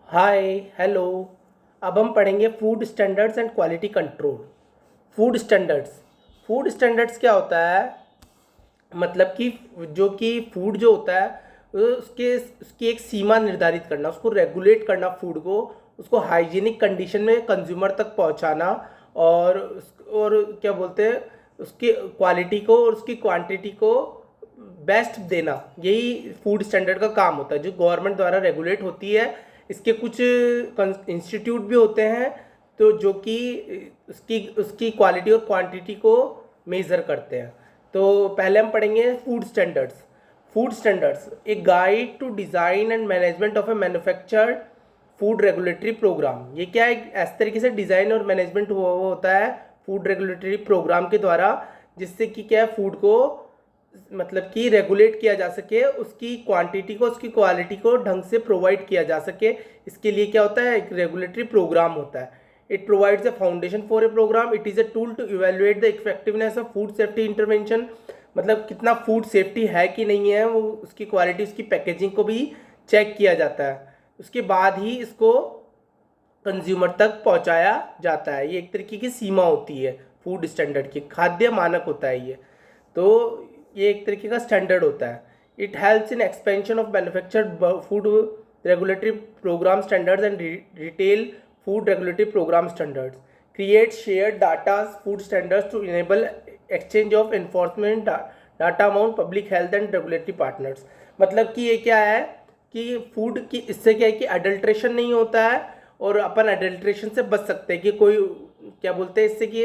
Hi hello. अब हम पढ़ेंगे food standards and quality control. Food standards food standards क्या होता है? मतलब कि जो कि फूड जो होता है उसके उसकी एक सीमा निर्धारित करना, उसको रेगुलेट करना, फूड को उसको हाइजीनिक कंडीशन में कंज्यूमर तक पहुंचाना। और क्या बोलते हैं, उसकी क्वालिटी को और उसकी क्वांटिटी को बेस्ट देना, यही फूड स्टैंडर्ड का काम होता है जो गवर्नमेंट द्वारा रेगुलेट होती है। इसके कुछ इंस्टीट्यूट भी होते हैं तो जो कि उसकी उसकी क्वालिटी और क्वांटिटी को मेज़र करते हैं। तो पहले हम पढ़ेंगे food standards a guide to design and management of a manufactured food regulatory programme. ये क्या है, इस तरीके से डिज़ाइन और मैनेजमेंट हुआ होता है फूड रेगुलेटरी प्रोग्राम के द्वारा, जिससे कि क्या है, फूड को मतलब कि रेगुलेट किया जा सके, उसकी क्वांटिटी को उसकी क्वालिटी को ढंग से प्रोवाइड किया जा सके। इसके लिए क्या होता है, एक रेगुलेटरी प्रोग्राम होता है। It provides a foundation for a programme. It is a tool to evaluate the effectiveness of food safety intervention. मतलब कितना फूड सेफ्टी है कि नहीं है, वो उसकी क्वालिटी उसकी पैकेजिंग को भी चेक किया जाता है। उसके बाद ही इसको कंज्यूमर तक पहुंचाया जाता है। ये एक तरीके की सीमा होती है फूड स्टैंडर्ड की, खाद्य मानक होता है ये। तो ये एक तरीके का स्टैंडर्ड होता है। It helps in expansion of manufactured food regulatory programme standards and retail food regulatory programme standards, create share data food standards to enable exchange of enforcement data amount public health and regulatory partners. मतलब कि ये क्या है कि food की इससे क्या है कि अडल्ट्रेशन नहीं होता है, और अपन अडल्ट्रेशन से बच सकते हैं कि कोई क्या बोलते हैं इससे कि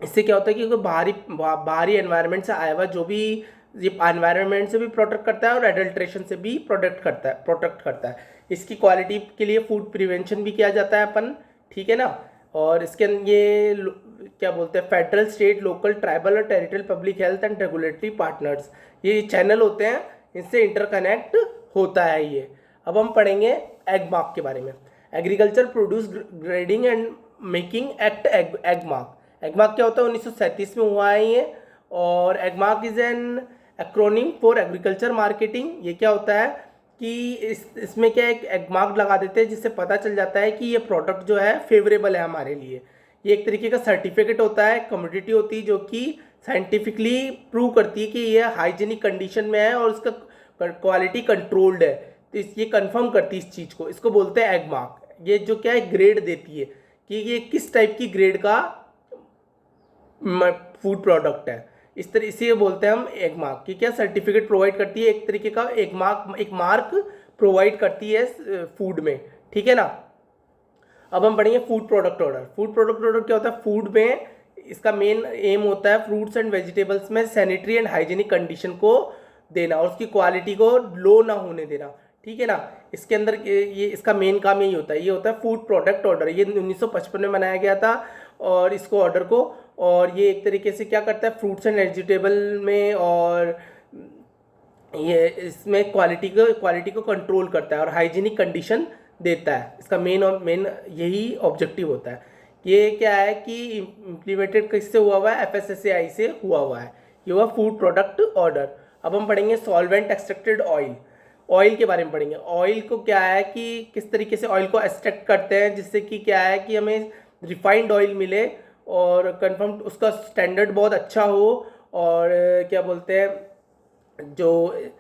इससे क्या होता है कि कोई बाहरी एनवायरनमेंट से आया हुआ जो भी, ये एनवायरनमेंट से भी प्रोटेक्ट करता है और एडल्ट्रेशन से भी प्रोटेक्ट करता है। इसकी क्वालिटी के लिए फूड प्रिवेंशन भी किया जाता है अपन, ठीक है ना। और इसके क्या बोलते हैं, फेडरल स्टेट लोकल ट्राइबल और territory public health and regulatory partners, ये चैनल होते हैं, इनसे इंटरकनेक्ट होता है ये। अब हम पढ़ेंगे एग मार्क के बारे में। Agriculture produce grading and making act Agmark क्या होता है, 1937 में हुआ है ये। और Agmark is an acronym for agriculture marketing. ये क्या होता है कि इसमें क्या है, एगमार्क लगा देते हैं जिससे पता चल जाता है कि ये प्रोडक्ट जो है फेवरेबल है हमारे लिए। ये एक तरीके का सर्टिफिकेट होता है, कमोडिटी होती है जो कि साइंटिफिकली प्रूव करती है कि ये हाइजीनिक कंडीशन में है और उसका क्वालिटी कंट्रोल्ड है। तो ये कंफर्म करती है इस चीज़ को, इसको बोलते हैं एगमार्क। ये जो क्या है, ग्रेड देती है कि ये किस टाइप की ग्रेड का फूड प्रोडक्ट है। इस तरह इसे बोलते हैं हम एग मार्क, कि क्या सर्टिफिकेट प्रोवाइड करती है, एक तरीके का एक मार्क प्रोवाइड करती है फूड में, ठीक है ना। अब हम पढ़ेंगे food product order. Food product order क्या होता है, फूड में इसका मेन एम होता है फ्रूट्स एंड वेजिटेबल्स में सैनिटरी एंड हाइजीनिक कंडीशन को देना और उसकी क्वालिटी को लो ना होने देना, ठीक है ना। इसके अंदर ये इसका मेन काम यही होता है, ये होता है फूड प्रोडक्ट ऑर्डर। ये 1955 में बनाया गया था और इसको ऑर्डर को, और ये एक तरीके से क्या करता है फ्रूट्स एंड वेजिटेबल में, और ये इसमें क्वालिटी को कंट्रोल करता है और हाइजीनिक कंडीशन देता है। इसका मेन यही ऑब्जेक्टिव होता है। ये क्या है कि इम्प्लीमेंटेड किससे हुआ है, एफएसएसएआई से हुआ है। ये हुआ फूड प्रोडक्ट ऑर्डर। अब हम पढ़ेंगे सॉल्वेंट एक्सट्रैक्टेड ऑयल। ऑयल के बारे में पढ़ेंगे। ऑयल को क्या है कि किस तरीके से ऑयल को एक्सट्रैक्ट करते हैं जिससे कि क्या है कि हमें रिफाइंड ऑयल मिले और कंफर्म उसका स्टैंडर्ड बहुत अच्छा हो, और क्या बोलते हैं, जो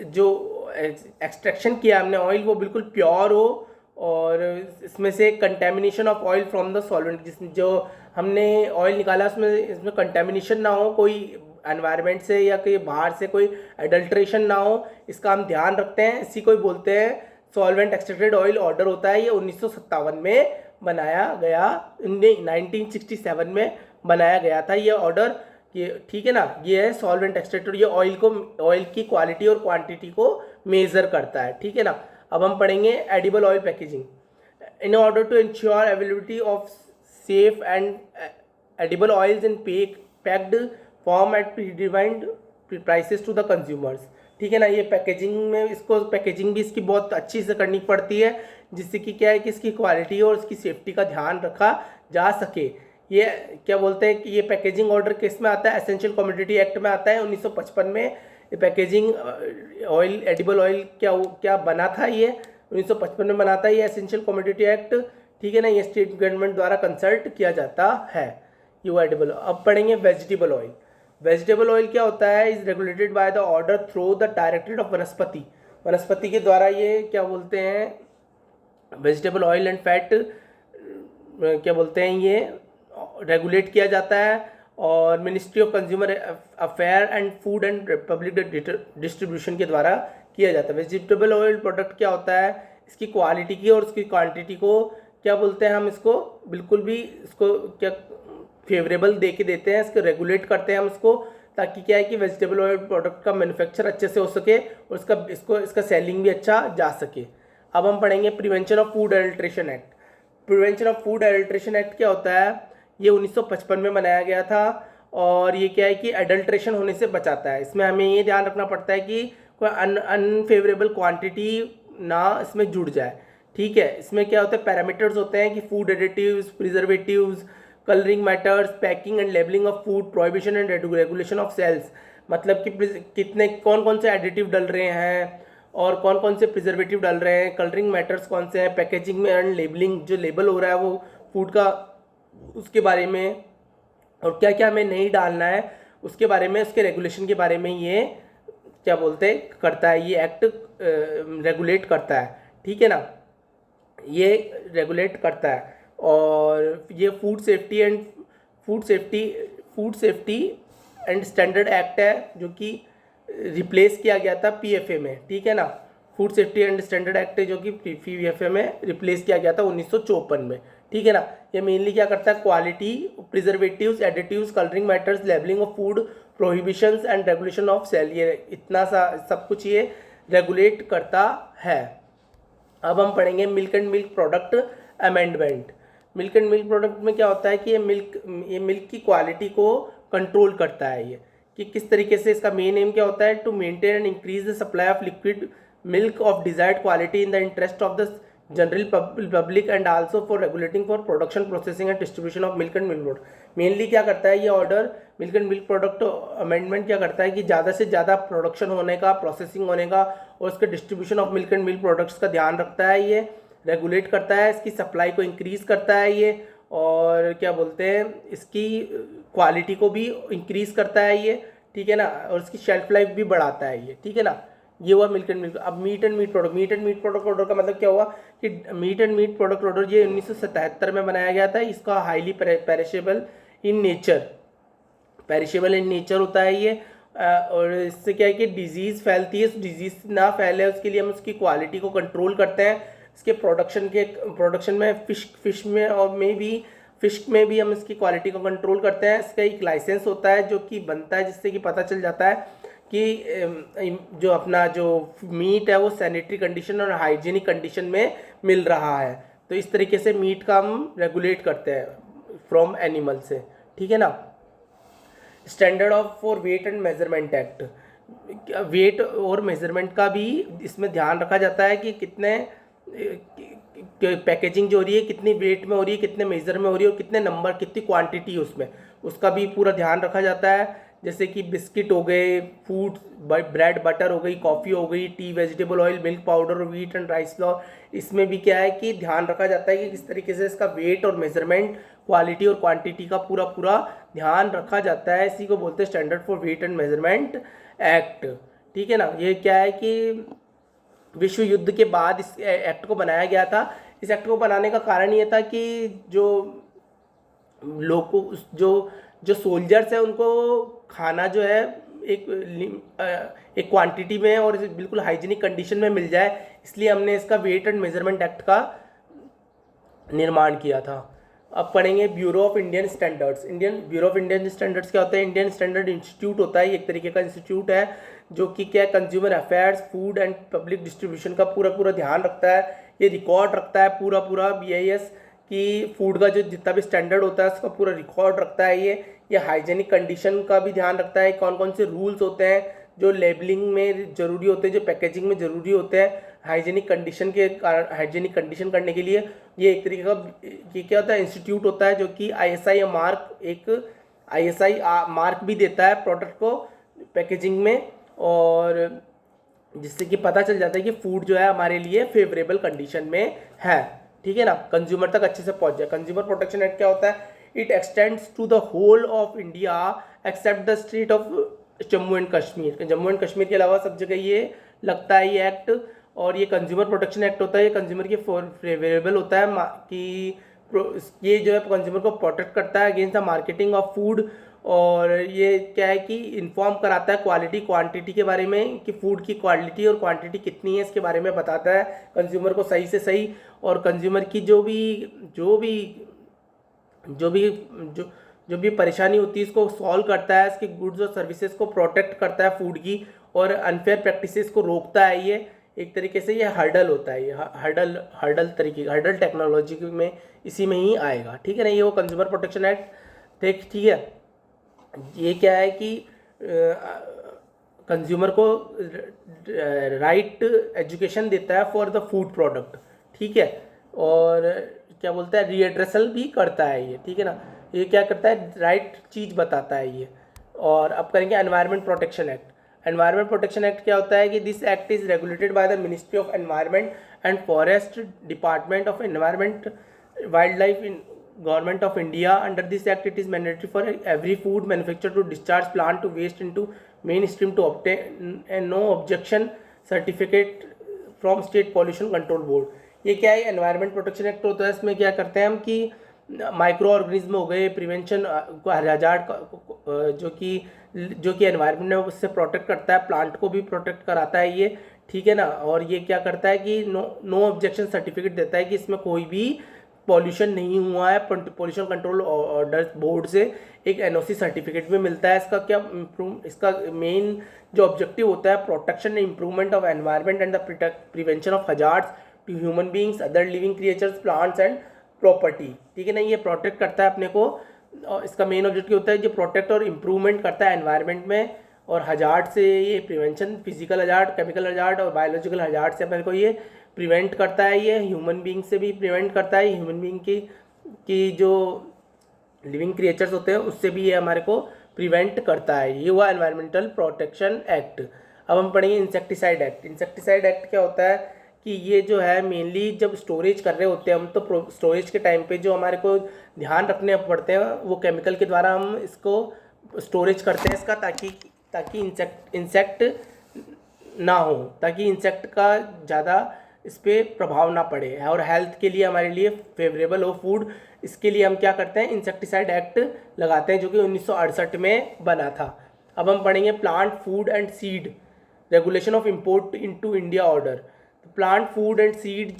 जो एक्सट्रैक्शन किया हमने ऑयल वो बिल्कुल प्योर हो, और इसमें से contamination of oil from the solvent, जिस जो हमने ऑयल निकाला उसमें इसमें कंटेमिनेशन ना हो, कोई एनवायरनमेंट से या कहीं बाहर से कोई एडल्ट्रेशन ना हो, इसका हम ध्यान रखते हैं। इसी को बोलते हैं सॉल्वेंट एक्सट्रैक्टेड ऑयल ऑर्डर होता है। ये 1957 में बनाया गया, 1967 में बनाया गया था ये ऑर्डर, ये ठीक है ना। ये है सॉल्वेंट एक्सट्रैक्टर, ये ऑयल की क्वालिटी और क्वांटिटी को मेजर करता है, ठीक है ना। अब हम पढ़ेंगे edible oil packaging. In order to ensure availability of safe and edible oils in packed form at predefined prices to the consumers, ठीक है ना। ये पैकेजिंग में इसको पैकेजिंग भी इसकी बहुत अच्छी से करनी पड़ती है, जिससे कि क्या है कि इसकी क्वालिटी और इसकी सेफ्टी का ध्यान रखा जा सके। ये क्या बोलते हैं कि ये पैकेजिंग ऑर्डर किस में आता है, एसेंशियल कमोडिटी एक्ट में आता है 1955 में। ये पैकेजिंग ऑयल, एडिबल ऑयल क्या बना था, ये 1955 में बना था ये एसेंशियल कमोडिटी एक्ट, ठीक है ना। ये स्टेट गवर्नमेंट द्वारा कंसल्ट किया जाता है ये वो एडिबल। अब पढ़ेंगे वेजिटेबल ऑयल। वेजिटेबल ऑयल क्या होता है, is regulated by the order through the directorate of वनस्पति। वनस्पति के द्वारा ये क्या बोलते हैं वेजिटेबल ऑयल एंड फैट क्या बोलते हैं ये रेगुलेट किया जाता है, और ministry of consumer affair and food and public distribution के द्वारा किया जाता है। वेजिटेबल ऑयल प्रोडक्ट क्या होता है, इसकी क्वालिटी की और उसकी क्वांटिटी को क्या बोलते हैं हम, इसको बिल्कुल भी इसको क्या फेवरेबल दे के देते हैं, इसको रेगुलेट करते हैं हम इसको, ताकि क्या है कि वेजिटेबल ऑयल प्रोडक्ट का मैन्युफैक्चर अच्छे से हो सके और इसका सेलिंग भी अच्छा जा सके। अब हम पढ़ेंगे prevention of food adulteration act. Prevention of food adulteration act क्या होता है, ये 1955 में बनाया गया था, और ये क्या है कि एडल्ट्रेशन होने से बचाता है। इसमें हमें ये ध्यान रखना पड़ता है कि कोई अनफेवरेबल क्वांटिटी ना इसमें जुड़ जाए, ठीक है। इसमें क्या होता है पैरामीटर्स होते हैं कि food additives, preservatives, colouring matters, packing and labelling of food, prohibition and regulation of sales, मतलब कि कितने कौन कौन से एडिटिव डल रहे हैं और कौन कौन से प्रिजर्वेटिव डल रहे हैं, कलरिंग मैटर्स कौन से हैं, पैकेजिंग में एंड लेबलिंग जो लेबल हो रहा है वो फूड का उसके बारे में, और क्या क्या हमें नहीं डालना है उसके बारे में, उसके रेगुलेशन के बारे में ये क्या बोलते करता है, ये एक्ट रेगुलेट करता है, ठीक है ना, ये रेगुलेट करता है। और ये food safety and standard act है जो कि रिप्लेस किया गया था पीएफए में, ठीक है ना। Food safety and standard act है जो कि पीएफए में रिप्लेस किया गया था 1954 में, ठीक है ना। ये मेनली क्या करता है quality, preservatives, additives, colouring matters, labelling of food, prohibitions and regulation of sale, ये इतना सा सब कुछ ये रेगुलेट करता है। अब हम पढ़ेंगे milk and milk product amendment. Milk and milk product में क्या होता है कि ये मिल्क की क्वालिटी को कंट्रोल करता है, ये कि किस तरीके से इसका मेन एम क्या होता है, to maintain and increase the supply of liquid milk of desired quality in the interest of the general public and also for regulating for production, processing and distribution of milk and milk product. Mainly क्या करता है ये order milk and milk product amendment क्या करता है कि ज़्यादा से ज़्यादा प्रोडक्शन होने का, प्रोसेसिंग होने का और उसके distribution of milk and milk products का ध्यान रखता है, ये रेगुलेट करता है, इसकी सप्लाई को इंक्रीज़ करता है ये, और क्या बोलते हैं इसकी क्वालिटी को भी इंक्रीज़ करता है ये, ठीक है ना, और इसकी शेल्फ लाइफ भी बढ़ाता है ये, ठीक है ना। ये हुआ मिल्क एंड मिल्क। अब meat and meat product order का मतलब क्या हुआ कि meat and meat product order ये 1977 में बनाया गया था। इसका हाईली पेरिशेबल इन नेचर होता है ये, और इससे क्या है कि डिजीज़ फैलती है, डिजीज़ ना फैले उसके लिए हम उसकी क्वालिटी को कंट्रोल करते हैं। इसके प्रोडक्शन में फिश में भी हम इसकी क्वालिटी को कंट्रोल करते हैं। इसका एक लाइसेंस होता है जो कि बनता है, जिससे कि पता चल जाता है कि जो अपना जो मीट है वो सैनिटरी कंडीशन और हाइजीनिक कंडीशन में मिल रहा है। तो इस तरीके से मीट का हम रेगुलेट करते हैं फ्रॉम एनिमल से, ठीक है ना। Standard of for weight and measurement act, weight और मेजरमेंट का भी इसमें ध्यान रखा जाता है कि कितने पैकेजिंग जो हो रही है कितनी वेट में हो रही है, कितने मेजर में हो रही है और कितने नंबर, कितनी क्वांटिटी उसमें, उसका भी पूरा ध्यान रखा जाता है। जैसे कि बिस्किट हो गए, फूड, ब्रेड, बटर हो गई, कॉफ़ी हो गई, T, vegetable oil, milk powder, wheat and rice flour, इसमें भी क्या है कि ध्यान रखा जाता है कि किस तरीके से इसका वेट और मेजरमेंट, क्वालिटी और क्वांटिटी का पूरा ध्यान रखा जाता है। इसी को बोलते हैं standard for weight and measurement act, ठीक है ना। ये क्या है कि विश्व युद्ध के बाद इस एक्ट को बनाया गया था। इस एक्ट को बनाने का कारण ये था कि जो लोगों जो सोल्जर्स है उनको खाना जो है एक क्वांटिटी में और बिल्कुल हाइजीनिक कंडीशन में मिल जाए, इसलिए हमने इसका वेट एंड मेजरमेंट एक्ट का निर्माण किया था। अब पढ़ेंगे bureau of Indian standards. Bureau of Indian standards क्या होता है, इंडियन स्टैंडर्ड इंस्टीट्यूट होता है, एक तरीके का इंस्टीट्यूट है जो कि क्या consumer affairs, food and public distribution का पूरा ध्यान रखता है। ये रिकॉर्ड रखता है पूरा BIS कि फूड का जो जितना भी स्टैंडर्ड होता है उसका पूरा रिकॉर्ड रखता है। ये हाइजीनिक कंडीशन का भी ध्यान रखता है, कौन कौन से रूल्स होते हैं जो लेबलिंग में ज़रूरी होते हैं, जो पैकेजिंग में ज़रूरी होते हैं हाइजीनिक कंडीशन के कारण, हाइजीनिक कंडीशन करने के लिए। ये एक तरीके का ये क्या होता है इंस्टीट्यूट होता है जो कि ISI मार्क भी देता है प्रोडक्ट को पैकेजिंग में, और जिससे कि पता चल जाता है कि फूड जो है हमारे लिए फेवरेबल कंडीशन में है, ठीक है ना, कंज्यूमर तक अच्छे से पहुंच जाए। कंज्यूमर प्रोटेक्शन एक्ट क्या होता है? It extends to the whole of India except the state of Jammu and Kashmir. Jammu and Kashmir के अलावा सब जगह ये लगता है ये एक्ट। और ये कंज्यूमर प्रोटेक्शन एक्ट होता है, ये कंज्यूमर के फेवरेबल होता है कि ये जो है कंज्यूमर को प्रोटेक्ट करता है against the marketing of food. और ये क्या है कि इन्फॉर्म कराता है क्वालिटी क्वांटिटी के बारे में, कि फूड की क्वालिटी और क्वांटिटी कितनी है इसके बारे में बताता है कंज्यूमर को सही से सही। और कंज्यूमर की जो भी परेशानी होती है इसको सॉल्व करता है, इसके गुड्स और सर्विसेज को प्रोटेक्ट करता है फूड की, और अनफेयर प्रैक्टिसेस को रोकता है। ये एक तरीके से ये हर्डल होता है, ये हर्डल टेक्नोलॉजी में इसी में ही आएगा, ठीक है ना। ये वो कंज्यूमर प्रोटेक्शन एक्ट ठीक है। ये क्या है कि कंज्यूमर को राइट एजुकेशन देता है फॉर द फूड प्रोडक्ट, ठीक है। और क्या बोलता है, रीएड्रेसल भी करता है ये, ठीक है ना। ये क्या करता है, राइट चीज़ बताता है ये। और अब करेंगे environment protection act. Environment protection act क्या होता है कि this act is regulated by the ministry of environment and forest, department of environment, wild life in Government of India. Under this act, it is mandatory for every food manufacturer to discharge plant to waste into mainstream to obtain a no objection certificate from State Pollution Control Board. ये क्या है, environment protection act होता है। इसमें क्या करते हैं हम कि माइक्रो ऑर्गेनिज्म हो गए, प्रिवेंशन हजार्ड जो कि एनवायरनमेंट है उससे प्रोटेक्ट करता है, प्लांट को भी प्रोटेक्ट कराता है ये, ठीक है ना। और ये क्या करता है कि नो ऑब्जेक्शन सर्टिफिकेट देता है कि इसमें कोई भी पॉल्यूशन नहीं हुआ है। पॉल्यूशन कंट्रोल ऑर्डर बोर्ड से एक एनओसी सर्टिफिकेट भी मिलता है। इसका मेन जो ऑब्जेक्टिव होता है, protection and improvement of environment and the prevention of hazards to human beings, other living creatures, plants and property, ठीक है ना। ये प्रोटेक्ट करता है अपने को, और इसका मेन ऑब्जेक्टिव होता है जो प्रोटेक्ट और इम्प्रूवमेंट करता है एनवायरनमेंट में। और हजार्ड से ये prevention, physical hazard, chemical hazard और बायोलॉजिकल हजार्ड से अपने को ये प्रिवेंट करता है। ये ह्यूमन बींग से भी प्रिवेंट करता है, ह्यूमन बींग की जो लिविंग क्रिएचर्स होते हैं उससे भी ये हमारे को प्रिवेंट करता है। ये हुआ एनवायरमेंटल प्रोटेक्शन एक्ट। अब हम पढ़ेंगे इंसेक्टिसाइड एक्ट। इंसेक्टिसाइड एक्ट क्या होता है कि ये जो है मेनली जब स्टोरेज कर रहे होते हैं हम, तो स्टोरेज के टाइम पे जो हमारे को ध्यान रखने पड़ते हैं वो केमिकल के द्वारा हम इसको स्टोरेज करते हैं इसका, ताकि इंसेक्ट ना हो, ताकि इंसेक्ट का ज़्यादा इस पर प्रभाव ना पड़े और हेल्थ के लिए हमारे लिए फेवरेबल हो फूड। इसके लिए हम क्या करते हैं, इंसेक्टिसाइड एक्ट लगाते हैं जो कि 1968 में बना था। अब हम पढ़ेंगे plant food and seed regulation of import into India order. Plant food and seed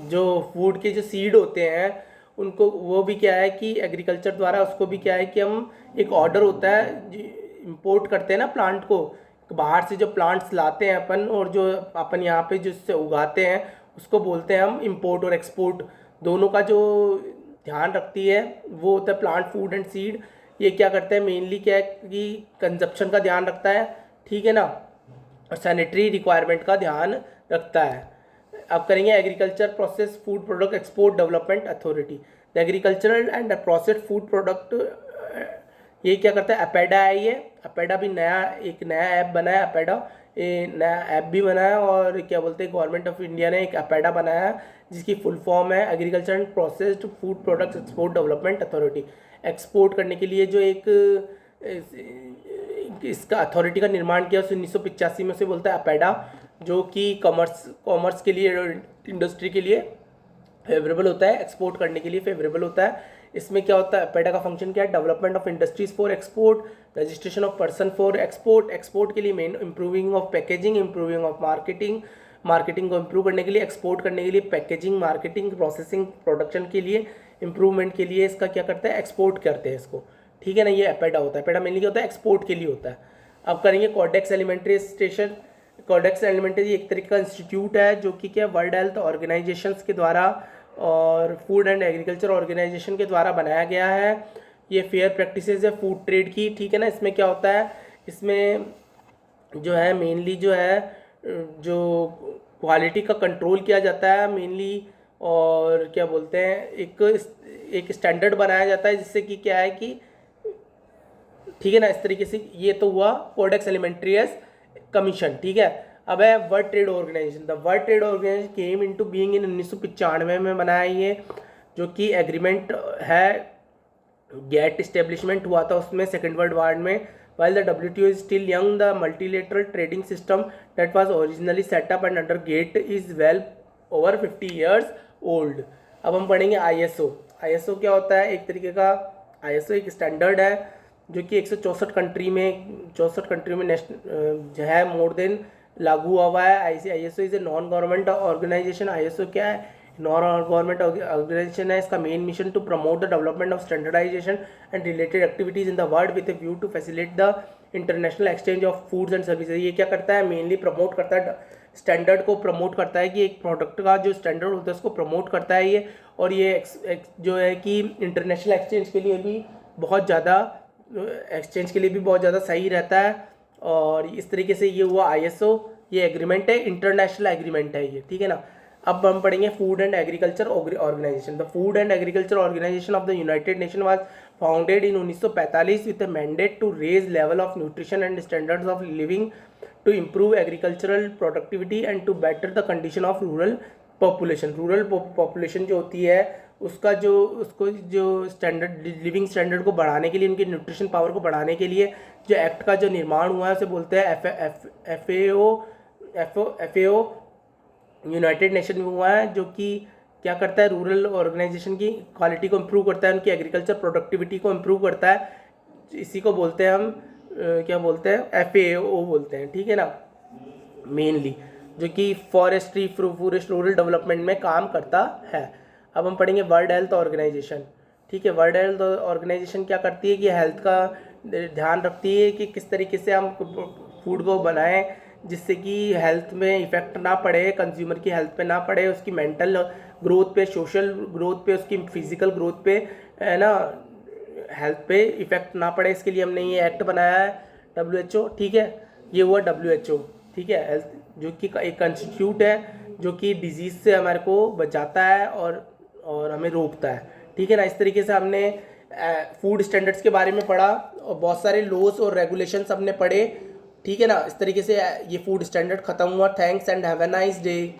जो फूड के जो सीड होते हैं उनको, वो भी क्या है कि एग्रीकल्चर द्वारा उसको भी क्या है कि हम एक ऑर्डर होता है, इम्पोर्ट करते हैं ना प्लांट को, बाहर से जो प्लांट्स लाते हैं अपन और जो अपन यहाँ पे जिससे उगाते हैं उसको बोलते हैं हम इम्पोर्ट और एक्सपोर्ट। दोनों का जो ध्यान रखती है वो होता है प्लांट फूड एंड सीड। ये क्या करते हैं, मेनली क्या है कि कंजप्शन का ध्यान रखता है, ठीक है ना, और सैनिटरी रिक्वायरमेंट का ध्यान रखता है। अब करेंगे agriculture process food product export development authority. The agricultural and processed food product, ये क्या करता है, अपेडा है। ये अपेडा भी एक नया ऐप बना है, अपेडा ये नया ऐप भी बना है। और क्या बोलते हैं, गवर्नमेंट ऑफ इंडिया ने एक अपेडा बनाया है जिसकी फुल फॉर्म है agriculture and processed food products export development authority. Export करने के लिए जो इसका अथॉरिटी का निर्माण किया 1985 में, से बोलता है अपेडा, जो कि कॉमर्स के लिए, इंडस्ट्री के लिए फेवरेबल होता है, एक्सपोर्ट करने के लिए फेवरेबल होता है। इसमें क्या होता है, अपेडा का फंक्शन क्या है, development of industries for export, registration of person for export के लिए main, improving of packaging, improving of marketing को इम्प्रूव करने के लिए, एक्सपोर्ट करने के लिए, पैकेजिंग, मार्केटिंग, प्रोसेसिंग, प्रोडक्शन के लिए, इम्प्रूवमेंट के लिए इसका क्या करता है, एक्सपोर्ट करते हैं इसको, ठीक है ना। ये अपेडा होता है। अपेडा मेनली क्या होता है, एक्सपोर्ट के लिए होता है। अब करेंगे codex elementary station. Codex elementary एक तरीके का इंस्टीट्यूट है जो कि क्या वर्ल्ड हेल्थ ऑर्गेनाइजेशन के द्वारा और फूड एंड एग्रीकल्चर ऑर्गेनाइजेशन के द्वारा बनाया गया है। ये फेयर प्रैक्टिसेस है फूड ट्रेड की, ठीक है ना। इसमें क्या होता है, इसमें जो है मेनली जो है जो क्वालिटी का कंट्रोल किया जाता है मेनली, और क्या बोलते हैं एक स्टैंडर्ड बनाया जाता है जिससे कि क्या है कि ठीक है ना। इस तरीके से ये तो हुआ कोडेक्स एलिमेंट्रियस कमीशन, ठीक है। अब है World Trade Organisation. The World Trade Organisation came into being in 1995 में बनाया ये, जो कि एग्रीमेंट है, गेट इस्टेब्लिशमेंट हुआ था उसमें सेकेंड वर्ल्ड वार में। while the WTO is still young, the multilateral trading system that was originally set up and under GATT is well over 50 years old। अब हम पढ़ेंगे ISO। ISO क्या होता है? एक तरीके का ISO एक स्टैंडर्ड है जो कि 164 कंट्री में नेशनल जो है मोर देन लागू हुआ हुआ है। ISO is a non government organisation. ISO क्या है? नॉन गवर्नमेंट ऑर्गेनाइजेशन है। इसका main mission to promote the development of standardisation and related activities in the world with a view to facilitate the international exchange of foods and services. ये क्या करता है? Mainly promote करता है, standard को promote करता है कि एक प्रोडक्ट का जो स्टैंडर्ड होता है उसको प्रमोट करता है ये। और ये जो है कि इंटरनेशनल एक्सचेंज के लिए भी बहुत ज़्यादा सही रहता है। और इस तरीके से ये हुआ ISO। ये एग्रीमेंट है, इंटरनेशनल एग्रीमेंट है ये, ठीक है ना। अब हम पढ़ेंगे Food and Agriculture Organisation. The Food and Agriculture Organisation of the United Nation was founded in 1945 with the mandate to raise level of nutrition and standards of living, to improve agricultural productivity and to better the condition of rural population. Rural population जो होती है उसका जो standard living standard को बढ़ाने के लिए, उनकी न्यूट्रिशन पावर को बढ़ाने के लिए जो एक्ट का जो निर्माण हुआ है उसे बोलते हैं FAO। यूनाइटेड नेशन में हुआ है, जो कि क्या करता है? रूरल ऑर्गेनाइजेशन की क्वालिटी को इम्प्रूव करता है, उनकी एग्रीकल्चर प्रोडक्टिविटी को इम्प्रूव करता है। इसी को बोलते हैं हम क्या बोलते हैं? FAO बोलते हैं, ठीक है ना, मेनली, जो कि फॉरेस्ट रूरल डेवलपमेंट में काम करता है। अब हम पढ़ेंगे वर्ल्ड हेल्थ ऑर्गेनाइजेशन, ठीक है। वर्ल्ड हेल्थ ऑर्गेनाइजेशन क्या करती है कि हेल्थ का ध्यान रखती है कि किस तरीके से हम फूड को बनाएं जिससे कि हेल्थ में इफेक्ट ना पड़े, कंज्यूमर की हेल्थ पे ना पड़े, उसकी मेंटल ग्रोथ पे, सोशल ग्रोथ पे, उसकी फिजिकल ग्रोथ पे, है ना, हेल्थ पे इफेक्ट ना पड़े। इसके लिए हमने ये एक्ट बनाया है WHO, ठीक है। ये हुआ WHO, ठीक है। हेल्थ जो कि एक इंस्टीट्यूट है जो कि डिजीज़ से हमारे को बचाता है और हमें रोकता है, ठीक है ना। इस तरीके से हमने फूड स्टैंडर्ड्स के बारे में पढ़ा और बहुत सारे लॉज और रेगुलेशंस हमने पढ़े, ठीक है ना। इस तरीके से ये फूड स्टैंडर्ड ख़त्म हुआ। Thanks and have a nice day.